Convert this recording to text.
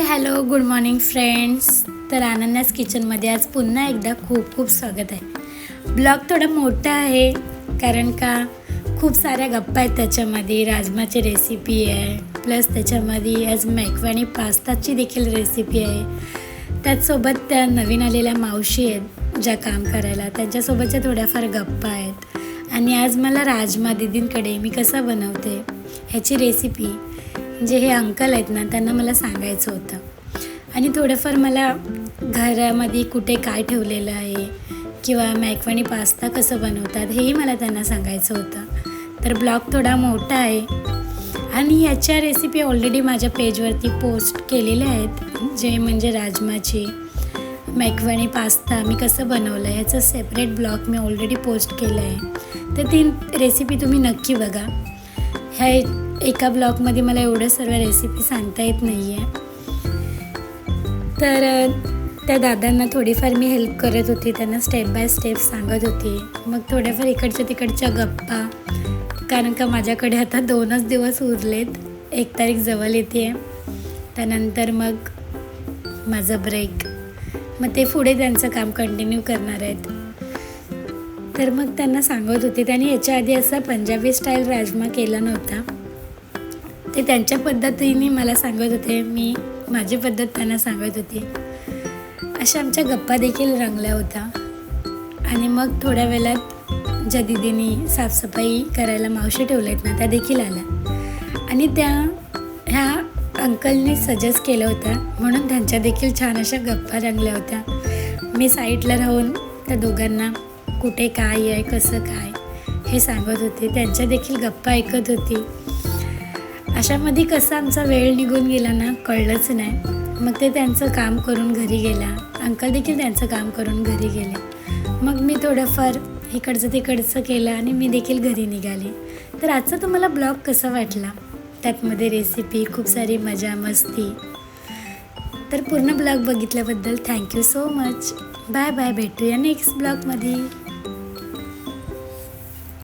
Hello good morning friends. तर अनन्यास किचनमध्ये आज पुन्हा एकदा खूप खूप स्वागत आहे. ब्लॉग थोडा मोठा आहे कारण का खूप साऱ्या गप्पा आहेत त्याच्यामध्ये. राजमाची रेसिपी आहे, प्लस त्याच्यामध्ये आज मॅकवानी पास्ताची देखील रेसिपी आहे. त्याचसोबत त्या नवीन आलेल्या मावशी आहेत ज्या काम करायला, त्यांच्यासोबतच्या थोड्याफार गप्पा आहेत. आणि आज मला राजमा दीदींकडे मी कसा बनवते ह्याची रेसिपी जे हे अंकल आहेत ना त्यांना मला सांगायचं होतं. आणि थोडंफार मला घरामध्ये कुठे काय ठेवलेलं आहे किंवा मॅकवानी पास्ता कसं बनवतात हेही मला त्यांना सांगायचं होतं. तर ब्लॉग थोडा मोठा आहे आणि ह्याच्या रेसिपी ऑलरेडी माझ्या पेजवरती पोस्ट केलेल्या आहेत, जे म्हणजे राजमाची मॅकवानी पास्ता मी कसं बनवलं आहे ह्याचं सेपरेट ब्लॉग मी ऑलरेडी पोस्ट केलं आहे. तर ती रेसिपी तुम्ही नक्की बघा. ह्या एका ब्लॉगमध्ये मला एवढं सर्व रेसिपी सांगता येत नाही आहे. तर त्या दादांना थोडीफार मी हेल्प करत होती, त्यांना स्टेप बाय स्टेप सांगत होती. मग थोड्याफार इकडच्या तिकडच्या गप्पा, कारण का माझ्याकडे आता 2च दिवस उरलेत. 1 तारीख जवळ येते आहे, त्यानंतर मग माझा ब्रेक. मग ते पुढे त्यांचं काम कंटिन्यू करणार आहेत. तर मग त्यांना सांगत होते. त्यांनी याच्या आधी असा पंजाबी स्टाईल राजमा केला नव्हता. ते त्यांच्या पद्धतीने मला सांगत होते, मी माझी पद्धत त्यांना सांगत होती. अशा आमच्या गप्पा देखील रंगल्या होत्या. आणि मग थोड्या वेळात ज्या दीदींनी साफसफाई करायला मावशी ठेवल्या आहेत ना त्या देखील आल्या. आणि ह्या अंकलने सजेस्ट केलं होतं म्हणून त्यांच्या देखील छान अशा गप्पा रंगल्या होत्या. मी साईडला राहून त्या दोघांना कुठे काय आहे कसं काय हे सांगत होते, त्यांच्या देखील गप्पा ऐकत होती. अशामध्ये कसं आमचा वेळ निघून गेला ना कळलंच नाही. मग ते त्यांचं काम करून घरी गेला, अंकल देखील त्यांचं काम करून घरी गेले. मग मी थोडंफार इकडचं तिकडचं केलं आणि मी देखील घरी निघाले. तर आजचा तुम्हाला ब्लॉग कसा वाटला, त्यातमध्ये रेसिपी खूप सारी मजा मस्ती. तर पूर्ण ब्लॉग बघितल्याबद्दल thank you so much. Bye bye, भेटूया नेक्स्ट ब्लॉगमध्ये.